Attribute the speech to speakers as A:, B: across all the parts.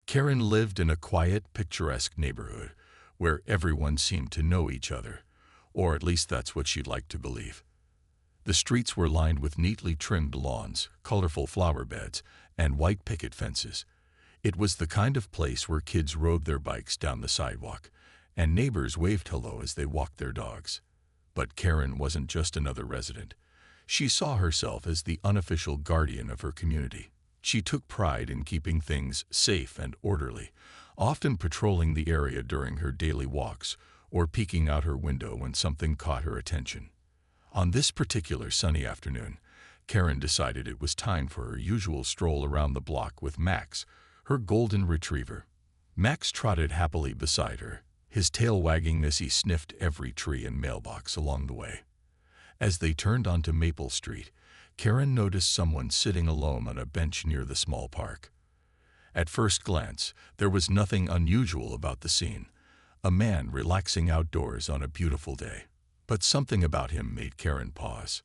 A: Karen lived in a quiet, picturesque neighborhood where everyone seemed to know each other, or at least that's what she'd like to believe. The streets were lined with neatly trimmed lawns, colorful flower beds, and white picket fences. It was the kind of place where kids rode their bikes down the sidewalk, and neighbors waved hello as they walked their dogs. But Karen wasn't just another resident. She saw herself as the unofficial guardian of her community. She took pride in keeping things safe and orderly, often patrolling the area during her daily walks or peeking out her window when something caught her attention. On this particular sunny afternoon, Karen decided it was time for her usual stroll around the block with Max, her golden retriever. Max trotted happily beside her, his tail wagging as he sniffed every tree and mailbox along the way. As they turned onto Maple Street, Karen noticed someone sitting alone on a bench near the small park. At first glance, there was nothing unusual about the scene. A man relaxing outdoors on a beautiful day. But something about him made Karen pause.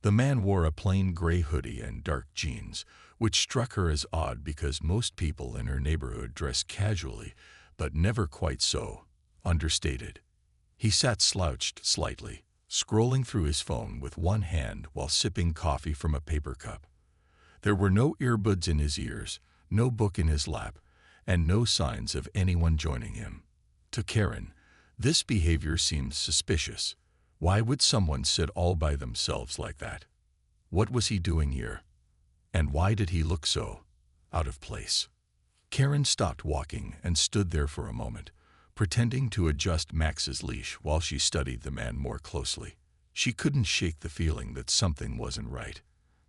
A: The man wore a plain gray hoodie and dark jeans, which struck her as odd because most people in her neighborhood dressed casually, but never quite so understated. He sat slouched slightly, scrolling through his phone with one hand while sipping coffee from a paper cup. There were no earbuds in his ears, no book in his lap, and no signs of anyone joining him. To Karen, this behavior seemed suspicious. Why would someone sit all by themselves like that? What was he doing here? And why did he look so out of place? Karen stopped walking and stood there for a moment, pretending to adjust Max's leash while she studied the man more closely. She couldn't shake the feeling that something wasn't right.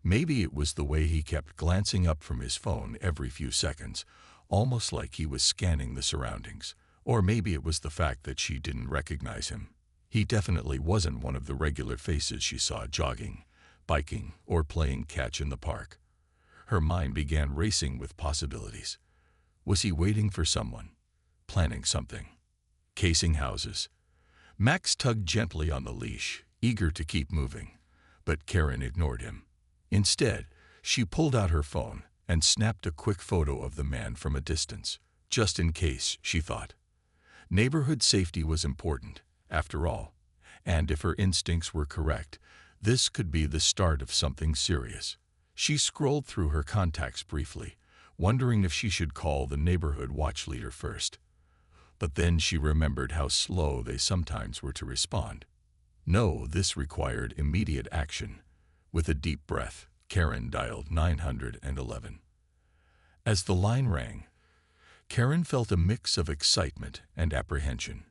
A: Maybe it was the way he kept glancing up from his phone every few seconds, almost like he was scanning the surroundings. Or maybe it was the fact that she didn't recognize him. He definitely wasn't one of the regular faces she saw jogging, biking, or playing catch in the park. Her mind began racing with possibilities. Was he waiting for someone? Planning something? Casing houses? Max tugged gently on the leash, eager to keep moving, but Karen ignored him. Instead, she pulled out her phone and snapped a quick photo of the man from a distance, just in case, she thought. Neighborhood safety was important, after all, and if her instincts were correct, this could be the start of something serious. She scrolled through her contacts briefly, wondering if she should call the neighborhood watch leader first. But then she remembered how slow they sometimes were to respond. No, this required immediate action. With a deep breath, Karen dialed 911. As the line rang, Karen felt a mix of excitement and apprehension.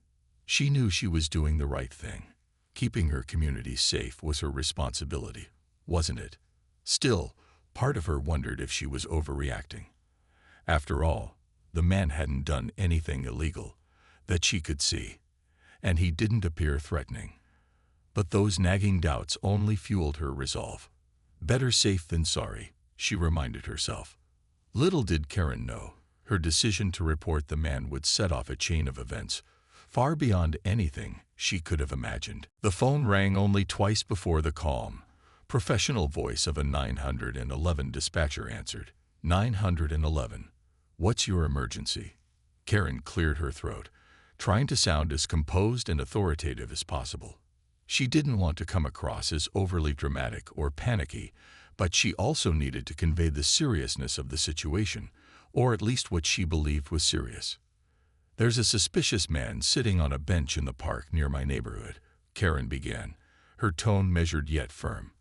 A: She knew she was doing the right thing. Keeping her community safe was her responsibility, wasn't it? Still, part of her wondered if she was overreacting. After all, the man hadn't done anything illegal that she could see, and he didn't appear threatening. But those nagging doubts only fueled her resolve. Better safe than sorry, she reminded herself. Little did Karen know, her decision to report the man would set off a chain of events far beyond anything she could have imagined. The phone rang only twice before the calm, professional voice of a 911 dispatcher answered. 911. What's your emergency? Karen cleared her throat, trying to sound as composed and authoritative as possible. She didn't want to come across as overly dramatic or panicky, but she also needed to convey the seriousness of the situation, or at least what she believed was serious. There's a suspicious man sitting on a bench in the park near my neighborhood, Karen began, her tone measured yet firm.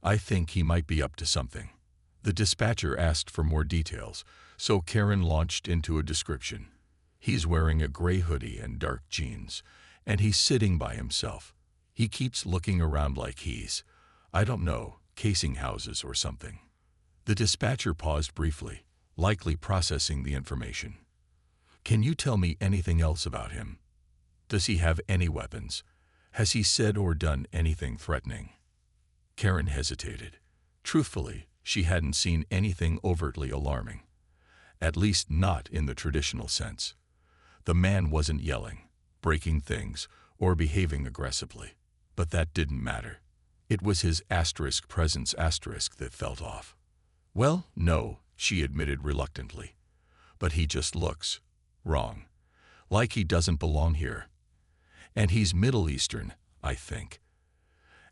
A: I think he might be up to something. The dispatcher asked for more details, so Karen launched into a description. He's wearing a gray hoodie and dark jeans, and he's sitting by himself. He keeps looking around like he's, I don't know, casing houses or something. The dispatcher paused briefly, likely processing the information. Can you tell me anything else about him? Does he have any weapons? Has he said or done anything threatening? Karen hesitated. Truthfully, she hadn't seen anything overtly alarming. At least not in the traditional sense. The man wasn't yelling, breaking things, or behaving aggressively. But that didn't matter. It was his presence that felt off. Well, no, she admitted reluctantly. but he just looks wrong, like he doesn't belong here. And he's Middle Eastern, I think."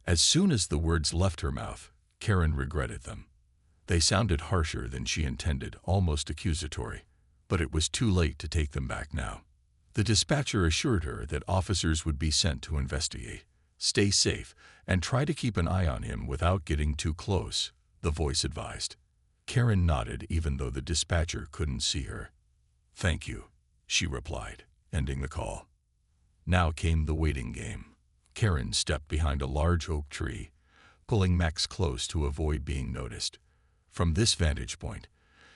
A: As soon as the words left her mouth, Karen regretted them. They sounded harsher than she intended, almost accusatory, but it was too late to take them back now. The dispatcher assured her that officers would be sent to investigate. "Stay safe and try to keep an eye on him without getting too close," the voice advised. Karen nodded even though the dispatcher couldn't see her. "Thank you," she replied, ending the call. Now came the waiting game. Karen stepped behind a large oak tree, pulling Max close to avoid being noticed. From this vantage point,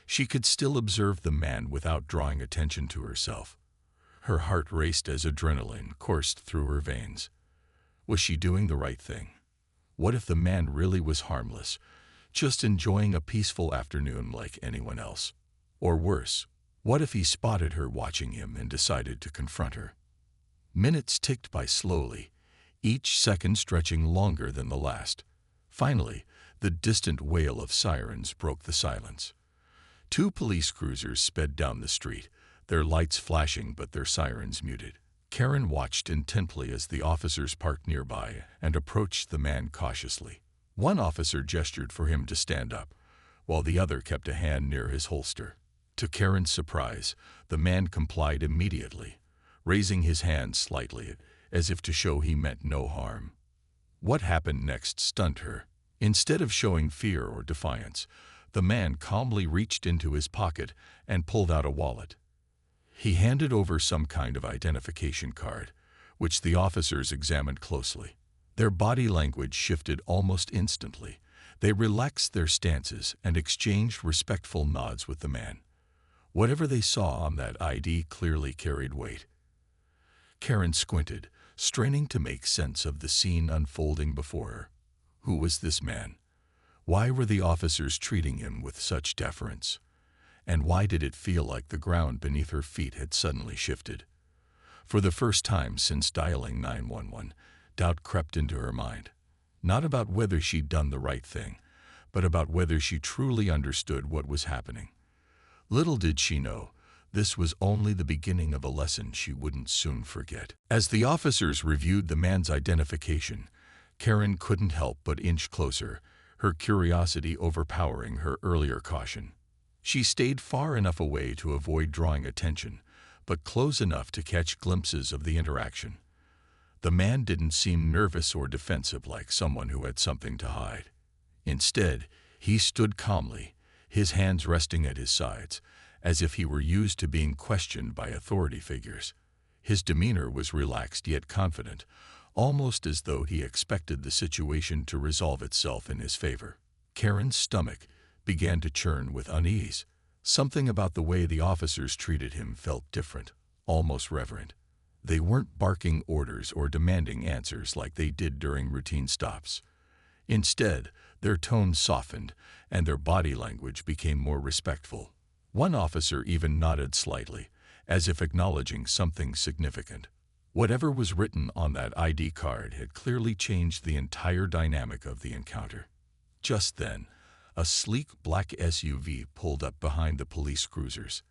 A: she could still observe the man without drawing attention to herself. Her heart raced as adrenaline coursed through her veins. Was she doing the right thing? What if the man really was harmless, just enjoying a peaceful afternoon like anyone else? Or worse, what if he spotted her watching him and decided to confront her? Minutes ticked by slowly, each second stretching longer than the last. Finally, the distant wail of sirens broke the silence. 2 police cruisers sped down the street, their lights flashing but their sirens muted. Karen watched intently as the officers parked nearby and approached the man cautiously. One officer gestured for him to stand up, while the other kept a hand near his holster. To Karen's surprise, the man complied immediately, raising his hand slightly, as if to show he meant no harm. What happened next stunned her. Instead of showing fear or defiance, the man calmly reached into his pocket and pulled out a wallet. He handed over some kind of identification card, which the officers examined closely. Their body language shifted almost instantly. They relaxed their stances and exchanged respectful nods with the man. Whatever they saw on that ID clearly carried weight. Karen squinted, straining to make sense of the scene unfolding before her. Who was this man? Why were the officers treating him with such deference? And why did it feel like the ground beneath her feet had suddenly shifted? For the first time since dialing 911, doubt crept into her mind. Not about whether she'd done the right thing, but about whether she truly understood what was happening. Little did she know, this was only the beginning of a lesson she wouldn't soon forget. As the officers reviewed the man's identification, Karen couldn't help but inch closer, her curiosity overpowering her earlier caution. She stayed far enough away to avoid drawing attention, but close enough to catch glimpses of the interaction. The man didn't seem nervous or defensive like someone who had something to hide. Instead, he stood calmly, his hands resting at his sides, as if he were used to being questioned by authority figures. His demeanor was relaxed yet confident, almost as though he expected the situation to resolve itself in his favor. Karen's stomach began to churn with unease. Something about the way the officers treated him felt different, almost reverent. They weren't barking orders or demanding answers like they did during routine stops. Instead, their tone softened and their body language became more respectful. One officer even nodded slightly, as if acknowledging something significant. Whatever was written on that ID card had clearly changed the entire dynamic of the encounter. Just then, a sleek black SUV pulled up behind the police cruisers.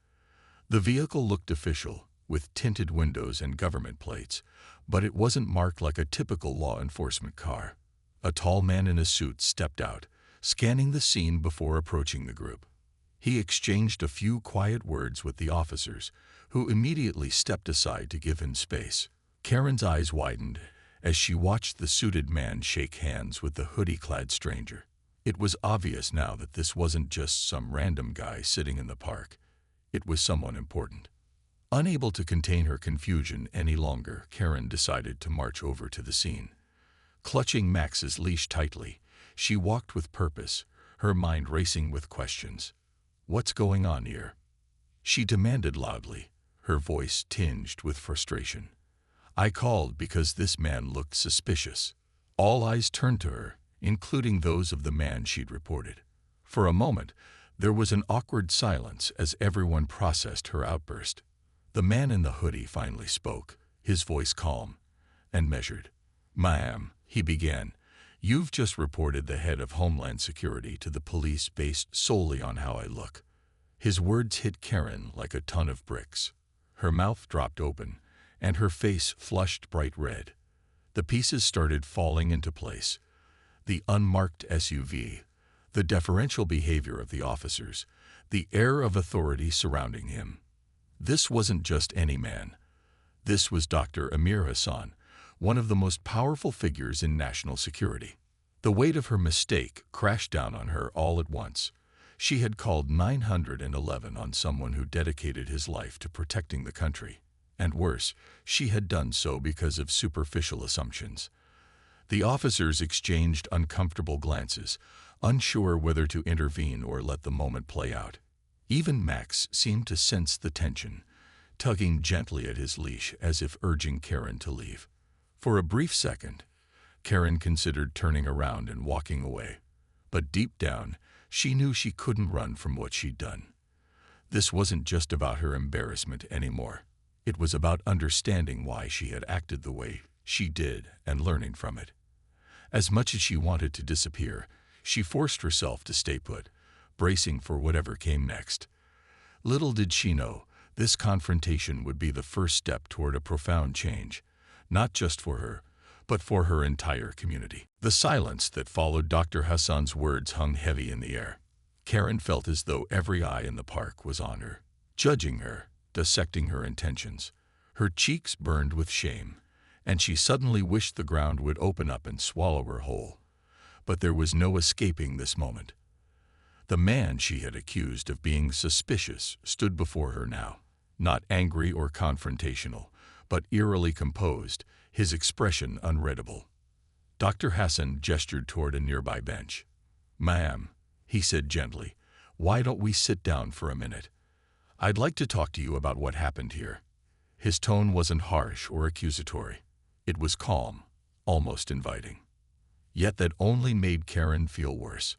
A: The vehicle looked official, with tinted windows and government plates, but it wasn't marked like a typical law enforcement car. A tall man in a suit stepped out, scanning the scene before approaching the group. He exchanged a few quiet words with the officers, who immediately stepped aside to give him space. Karen's eyes widened as she watched the suited man shake hands with the hoodie-clad stranger. It was obvious now that this wasn't just some random guy sitting in the park. It was someone important. Unable to contain her confusion any longer, Karen decided to march over to the scene. Clutching Max's leash tightly, she walked with purpose, her mind racing with questions. "What's going on here?" she demanded loudly, her voice tinged with frustration. "I called because this man looked suspicious." All eyes turned to her, including those of the man she'd reported. For a moment, there was an awkward silence as everyone processed her outburst. The man in the hoodie finally spoke, his voice calm and measured. "Ma'am," he began, "you've just reported the head of Homeland Security to the police based solely on how I look." His words hit Karen like a ton of bricks. Her mouth dropped open, and her face flushed bright red. The pieces started falling into place. The unmarked SUV, the deferential behavior of the officers, the air of authority surrounding him. This wasn't just any man. This was Dr. Amir Hassan, one of the most powerful figures in national security. The weight of her mistake crashed down on her all at once. She had called 911 on someone who dedicated his life to protecting the country. And worse, she had done so because of superficial assumptions. The officers exchanged uncomfortable glances, unsure whether to intervene or let the moment play out. Even Max seemed to sense the tension, tugging gently at his leash as if urging Karen to leave. For a brief second, Karen considered turning around and walking away. But deep down, she knew she couldn't run from what she'd done. This wasn't just about her embarrassment anymore. It was about understanding why she had acted the way she did and learning from it. As much as she wanted to disappear, she forced herself to stay put, bracing for whatever came next. Little did she know, this confrontation would be the first step toward a profound change, not just for her, but for her entire community. The silence that followed Dr. Hassan's words hung heavy in the air. Karen felt as though every eye in the park was on her, judging her, dissecting her intentions. Her cheeks burned with shame, and she suddenly wished the ground would open up and swallow her whole. But there was no escaping this moment. The man she had accused of being suspicious stood before her now, not angry or confrontational, but eerily composed, his expression unreadable. Dr. Hassan gestured toward a nearby bench. "Ma'am," he said gently, "why don't we sit down for a minute? I'd like to talk to you about what happened here." His tone wasn't harsh or accusatory. It was calm, almost inviting. Yet that only made Karen feel worse.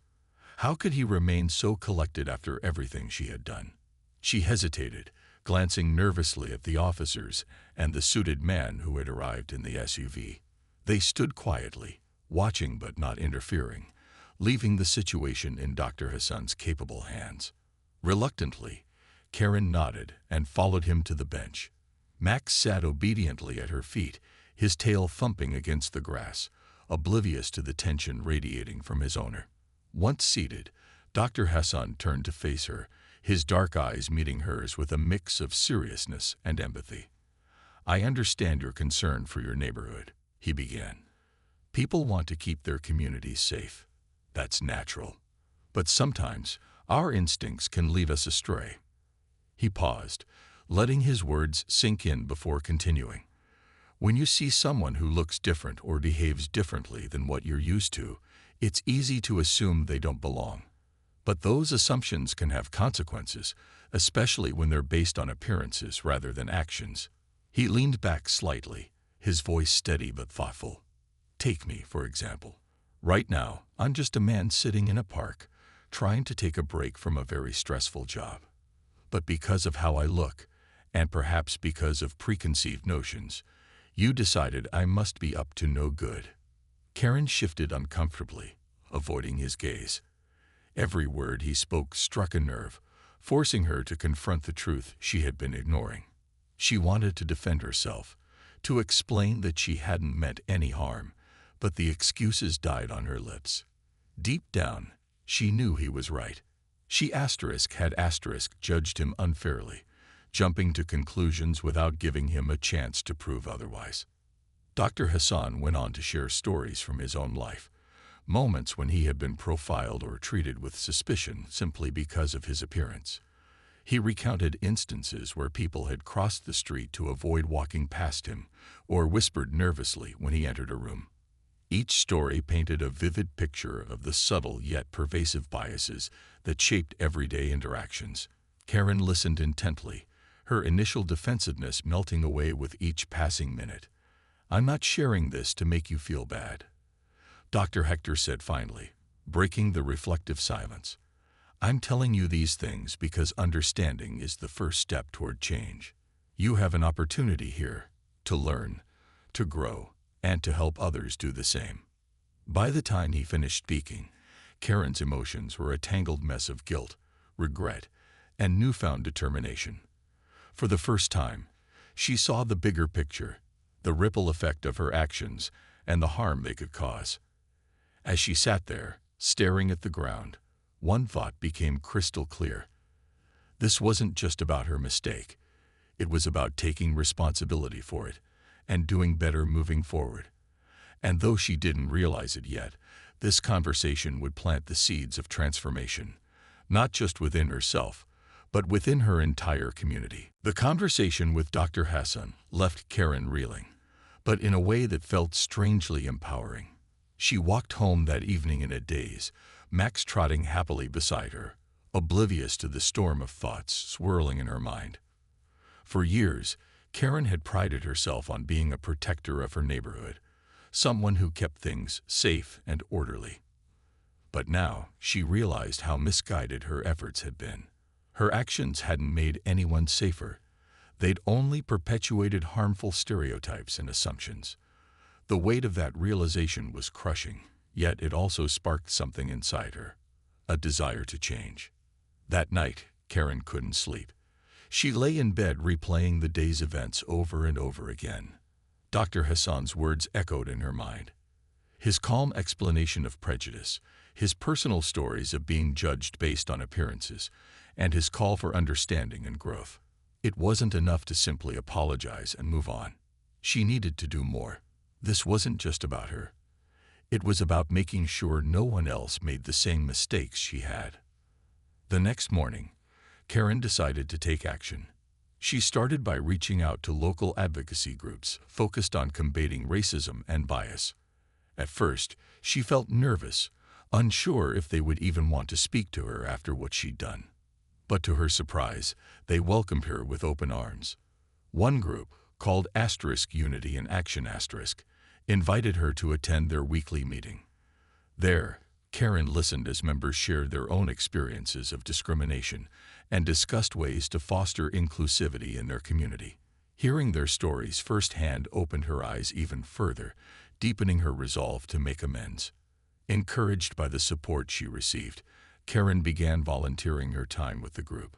A: How could he remain so collected after everything she had done? She hesitated, glancing nervously at the officers and the suited man who had arrived in the SUV. They stood quietly, watching but not interfering, leaving the situation in Dr. Hassan's capable hands. Reluctantly, Karen nodded and followed him to the bench. Max sat obediently at her feet, his tail thumping against the grass, oblivious to the tension radiating from his owner. Once seated, Dr. Hassan turned to face her, his dark eyes meeting hers with a mix of seriousness and empathy. "I understand your concern for your neighborhood," he began. "People want to keep their communities safe. That's natural. But sometimes, our instincts can lead us astray." He paused, letting his words sink in before continuing. "When you see someone who looks different or behaves differently than what you're used to, it's easy to assume they don't belong. But those assumptions can have consequences, especially when they're based on appearances rather than actions." He leaned back slightly, his voice steady but thoughtful. "Take me, for example. Right now, I'm just a man sitting in a park, trying to take a break from a very stressful job. But because of how I look, and perhaps because of preconceived notions, you decided I must be up to no good." Karen shifted uncomfortably, avoiding his gaze. Every word he spoke struck a nerve, forcing her to confront the truth she had been ignoring. She wanted to defend herself, to explain that she hadn't meant any harm, but the excuses died on her lips. Deep down, she knew he was right. She had judged him unfairly, jumping to conclusions without giving him a chance to prove otherwise. Dr. Hassan went on to share stories from his own life, moments when he had been profiled or treated with suspicion simply because of his appearance. He recounted instances where people had crossed the street to avoid walking past him or whispered nervously when he entered a room. Each story painted a vivid picture of the subtle yet pervasive biases that shaped everyday interactions. Karen listened intently, her initial defensiveness melting away with each passing minute. "I'm not sharing this to make you feel bad," Dr. Hector said finally, breaking the reflective silence. "I'm telling you these things because understanding is the first step toward change. You have an opportunity here to learn, to grow, and to help others do the same." By the time he finished speaking, Karen's emotions were a tangled mess of guilt, regret, and newfound determination. For the first time, she saw the bigger picture, the ripple effect of her actions, and the harm they could cause. As she sat there, staring at the ground, one thought became crystal clear. This wasn't just about her mistake. It was about taking responsibility for it and doing better moving forward. And though she didn't realize it yet, this conversation would plant the seeds of transformation, not just within herself, but within her entire community. The conversation with Dr. Hassan left Karen reeling, but in a way that felt strangely empowering. She walked home that evening in a daze, Max trotting happily beside her, oblivious to the storm of thoughts swirling in her mind. For years, Karen had prided herself on being a protector of her neighborhood, someone who kept things safe and orderly. But now she realized how misguided her efforts had been. Her actions hadn't made anyone safer. They'd only perpetuated harmful stereotypes and assumptions. The weight of that realization was crushing, yet it also sparked something inside her, a desire to change. That night, Karen couldn't sleep. She lay in bed replaying the day's events over and over again. Dr. Hassan's words echoed in her mind. His calm explanation of prejudice, his personal stories of being judged based on appearances, and his call for understanding and growth. It wasn't enough to simply apologize and move on. She needed to do more. This wasn't just about her. It was about making sure no one else made the same mistakes she had. The next morning, Karen decided to take action. She started by reaching out to local advocacy groups focused on combating racism and bias. At first, she felt nervous, unsure if they would even want to speak to her after what she'd done. But to her surprise, they welcomed her with open arms. One group, called Unity in Action invited her to attend their weekly meeting. There, Karen listened as members shared their own experiences of discrimination and discussed ways to foster inclusivity in their community. Hearing their stories firsthand opened her eyes even further, deepening her resolve to make amends. Encouraged by the support she received, Karen began volunteering her time with the group.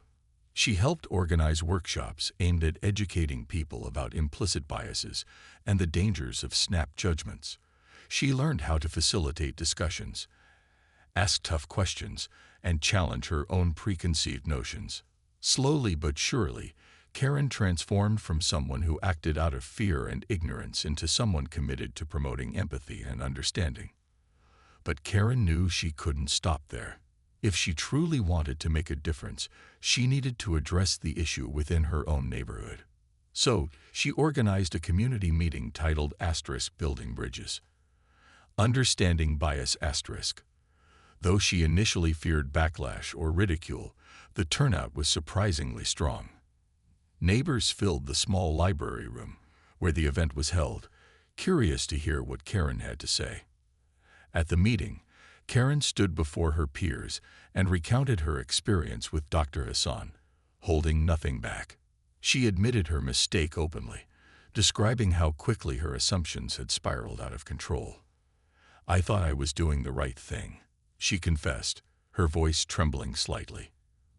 A: She helped organize workshops aimed at educating people about implicit biases and the dangers of snap judgments. She learned how to facilitate discussions, ask tough questions, and challenge her own preconceived notions. Slowly but surely, Karen transformed from someone who acted out of fear and ignorance into someone committed to promoting empathy and understanding. But Karen knew she couldn't stop there. If she truly wanted to make a difference, she needed to address the issue within her own neighborhood. So, she organized a community meeting titled Building Bridges. Understanding Bias *. Though she initially feared backlash or ridicule, the turnout was surprisingly strong. Neighbors filled the small library room where the event was held, curious to hear what Karen had to say. At the meeting, Karen stood before her peers and recounted her experience with Dr. Hassan, holding nothing back. She admitted her mistake openly, describing how quickly her assumptions had spiraled out of control. "I thought I was doing the right thing," she confessed, her voice trembling slightly.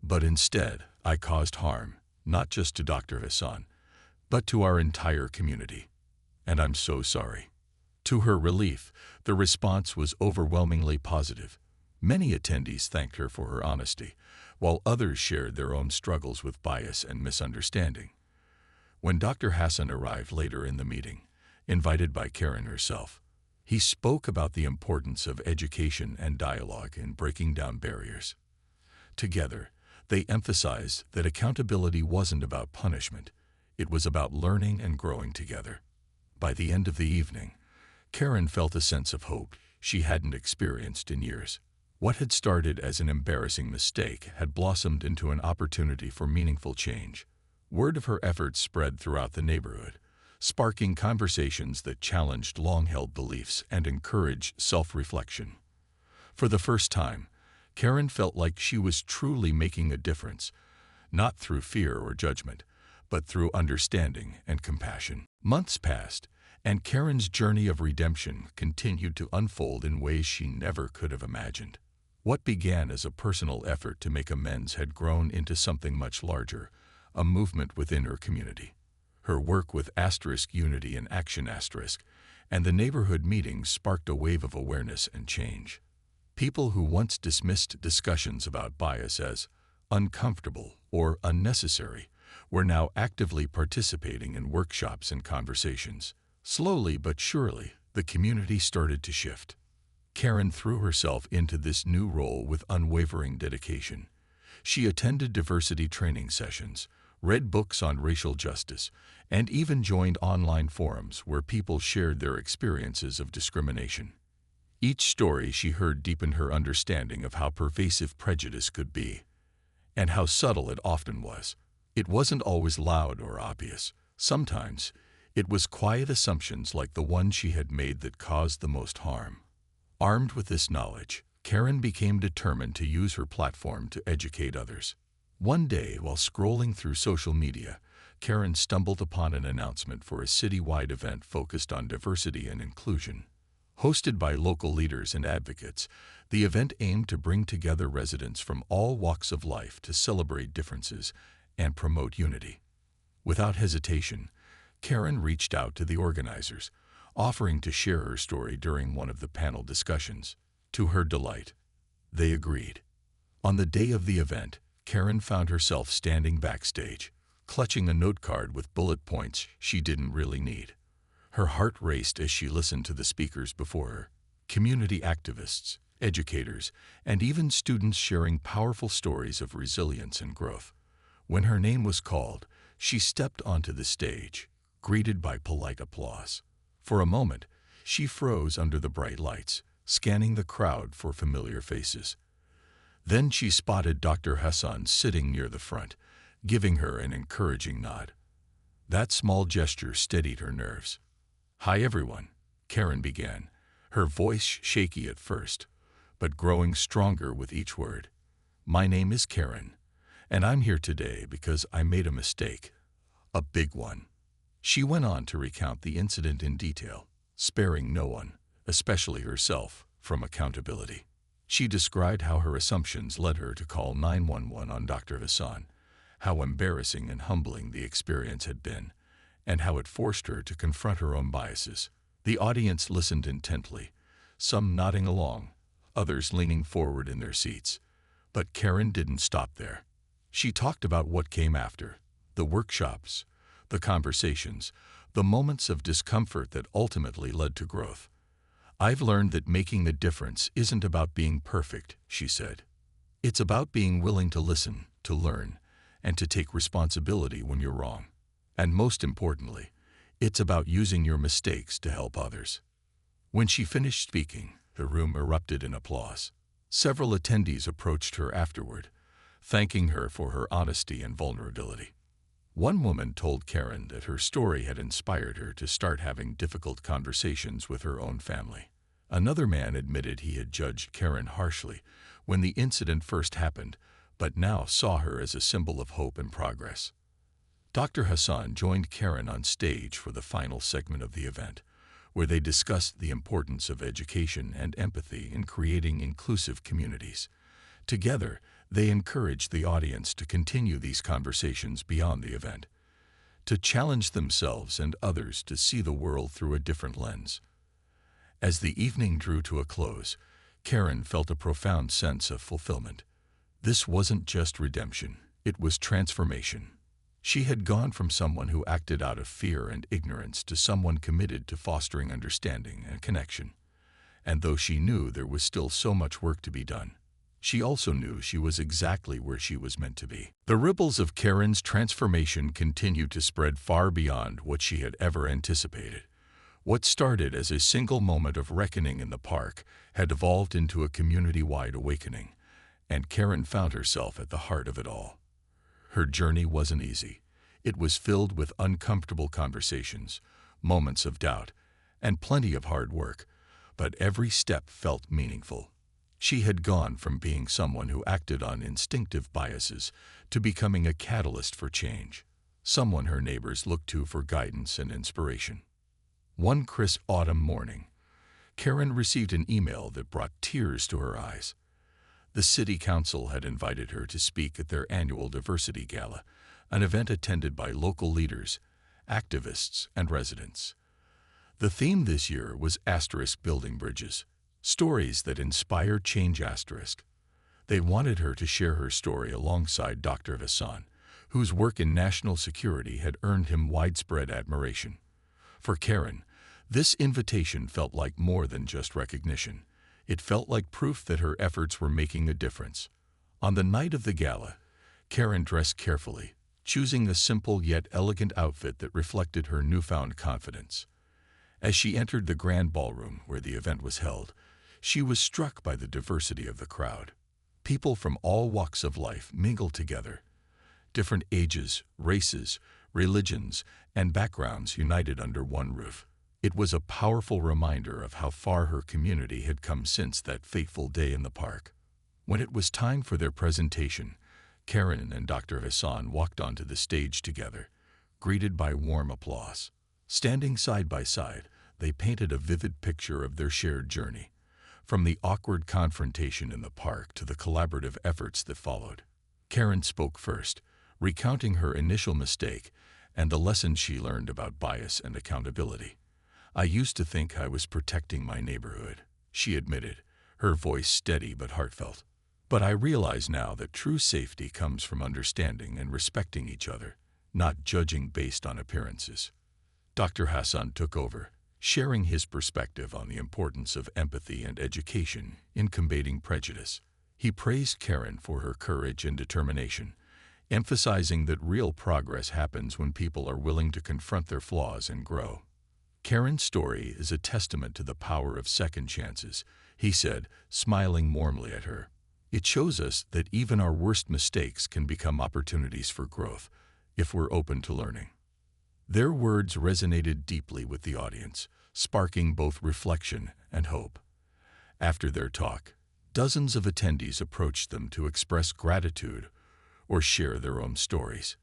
A: "But instead, I caused harm, not just to Dr. Hassan, but to our entire community. And I'm so sorry." To her relief, the response was overwhelmingly positive. Many attendees thanked her for her honesty, while others shared their own struggles with bias and misunderstanding. When Dr. Hassan arrived later in the meeting, invited by Karen herself, he spoke about the importance of education and dialogue in breaking down barriers. Together, they emphasized that accountability wasn't about punishment, it was about learning and growing together. By the end of the evening, Karen felt a sense of hope she hadn't experienced in years. What had started as an embarrassing mistake had blossomed into an opportunity for meaningful change. Word of her efforts spread throughout the neighborhood, sparking conversations that challenged long-held beliefs and encouraged self-reflection. For the first time, Karen felt like she was truly making a difference, not through fear or judgment, but through understanding and compassion. Months passed, and Karen's journey of redemption continued to unfold in ways she never could have imagined. What began as a personal effort to make amends had grown into something much larger, a movement within her community. Her work with Unity and Action and the neighborhood meetings sparked a wave of awareness and change. People who once dismissed discussions about bias as uncomfortable or unnecessary were now actively participating in workshops and conversations. Slowly but surely, the community started to shift. Karen threw herself into this new role with unwavering dedication. She attended diversity training sessions, read books on racial justice, and even joined online forums where people shared their experiences of discrimination. Each story she heard deepened her understanding of how pervasive prejudice could be, and how subtle it often was. It wasn't always loud or obvious. Sometimes, it was quiet assumptions like the one she had made that caused the most harm. Armed with this knowledge, Karen became determined to use her platform to educate others. One day, while scrolling through social media, Karen stumbled upon an announcement for a citywide event focused on diversity and inclusion. Hosted by local leaders and advocates, the event aimed to bring together residents from all walks of life to celebrate differences and promote unity. Without hesitation, Karen reached out to the organizers, offering to share her story during one of the panel discussions. To her delight, they agreed. On the day of the event, Karen found herself standing backstage, clutching a note card with bullet points she didn't really need. Her heart raced as she listened to the speakers before her, community activists, educators, and even students sharing powerful stories of resilience and growth. When her name was called, she stepped onto the stage, greeted by polite applause. For a moment, she froze under the bright lights, scanning the crowd for familiar faces. Then she spotted Dr. Hassan sitting near the front, giving her an encouraging nod. That small gesture steadied her nerves. "Hi everyone," Karen began, her voice shaky at first, but growing stronger with each word. "My name is Karen, and I'm here today because I made a mistake. A big one." She went on to recount the incident in detail, sparing no one, especially herself, from accountability. She described how her assumptions led her to call 911 on Dr. Hassan, how embarrassing and humbling the experience had been, and how it forced her to confront her own biases. The audience listened intently, some nodding along, others leaning forward in their seats. But Karen didn't stop there. She talked about what came after, the workshops, the conversations, the moments of discomfort that ultimately led to growth. "I've learned that making the difference isn't about being perfect," she said. "It's about being willing to listen, to learn, and to take responsibility when you're wrong. And most importantly, it's about using your mistakes to help others." When she finished speaking, the room erupted in applause. Several attendees approached her afterward, thanking her for her honesty and vulnerability. One woman told Karen that her story had inspired her to start having difficult conversations with her own family. Another man admitted he had judged Karen harshly when the incident first happened, but now saw her as a symbol of hope and progress. Dr. Hassan joined Karen on stage for the final segment of the event, where they discussed the importance of education and empathy in creating inclusive communities. Together, they encouraged the audience to continue these conversations beyond the event, to challenge themselves and others to see the world through a different lens. As the evening drew to a close, Karen felt a profound sense of fulfillment. This wasn't just redemption, it was transformation. She had gone from someone who acted out of fear and ignorance to someone committed to fostering understanding and connection. And though she knew there was still so much work to be done, she also knew she was exactly where she was meant to be. The ripples of Karen's transformation continued to spread far beyond what she had ever anticipated. What started as a single moment of reckoning in the park had evolved into a community-wide awakening, and Karen found herself at the heart of it all. Her journey wasn't easy. It was filled with uncomfortable conversations, moments of doubt, and plenty of hard work, but every step felt meaningful. She had gone from being someone who acted on instinctive biases to becoming a catalyst for change, someone her neighbors looked to for guidance and inspiration. One crisp autumn morning, Karen received an email that brought tears to her eyes. The city council had invited her to speak at their annual diversity gala, an event attended by local leaders, activists, and residents. The theme this year was Building Bridges, stories that inspire change. They wanted her to share her story alongside Dr. Hassan, whose work in national security had earned him widespread admiration. For Karen, this invitation felt like more than just recognition. It felt like proof that her efforts were making a difference. On the night of the gala, Karen dressed carefully, choosing a simple yet elegant outfit that reflected her newfound confidence. As she entered the grand ballroom where the event was held, she was struck by the diversity of the crowd. People from all walks of life mingled together. Different ages, races, religions, and backgrounds united under one roof. It was a powerful reminder of how far her community had come since that fateful day in the park. When it was time for their presentation, Karen and Dr. Hassan walked onto the stage together, greeted by warm applause. Standing side by side, they painted a vivid picture of their shared journey, from the awkward confrontation in the park to the collaborative efforts that followed. Karen spoke first, recounting her initial mistake and the lessons she learned about bias and accountability. "I used to think I was protecting my neighborhood," she admitted, her voice steady but heartfelt. "But I realize now that true safety comes from understanding and respecting each other, not judging based on appearances." Dr. Hassan took over, sharing his perspective on the importance of empathy and education in combating prejudice. He praised Karen for her courage and determination, emphasizing that real progress happens when people are willing to confront their flaws and grow. "Karen's story is a testament to the power of second chances," he said, smiling warmly at her. "It shows us that even our worst mistakes can become opportunities for growth, if we're open to learning." Their words resonated deeply with the audience, sparking both reflection and hope. After their talk, dozens of attendees approached them to express gratitude or share their own stories.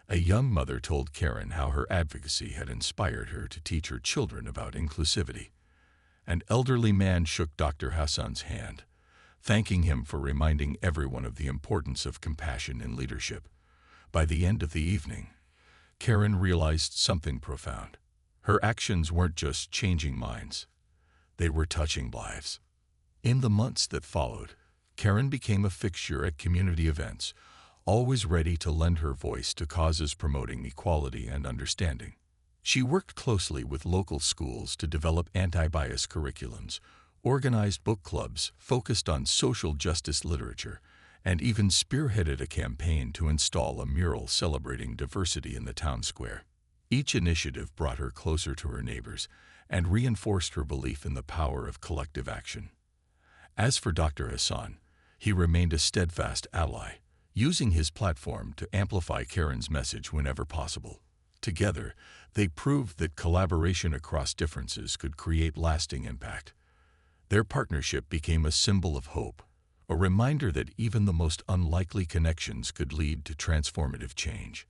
A: A young mother told Karen how her advocacy had inspired her to teach her children about inclusivity. An elderly man shook Dr. Hassan's hand, thanking him for reminding everyone of the importance of compassion in leadership. By the end of the evening, Karen realized something profound. Her actions weren't just changing minds, they were touching lives. In the months that followed, Karen became a fixture at community events, always ready to lend her voice to causes promoting equality and understanding. She worked closely with local schools to develop anti-bias curriculums, organized book clubs focused on social justice literature, and even spearheaded a campaign to install a mural celebrating diversity in the town square. Each initiative brought her closer to her neighbors and reinforced her belief in the power of collective action. As for Dr. Hassan, he remained a steadfast ally, using his platform to amplify Karen's message whenever possible. Together, they proved that collaboration across differences could create lasting impact. Their partnership became a symbol of hope, a reminder that even the most unlikely connections could lead to transformative change.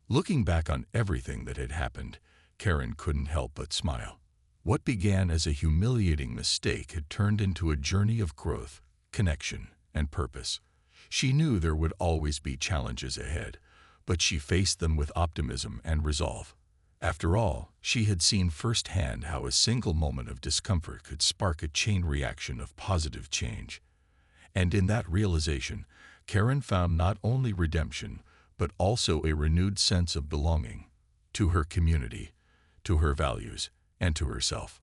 A: Looking back on everything that had happened, Karen couldn't help but smile. What began as a humiliating mistake had turned into a journey of growth, connection, and purpose. She knew there would always be challenges ahead, but she faced them with optimism and resolve. After all, she had seen firsthand how a single moment of discomfort could spark a chain reaction of positive change. And in that realization, Karen found not only redemption, but also a renewed sense of belonging to her community, to her values, and to herself.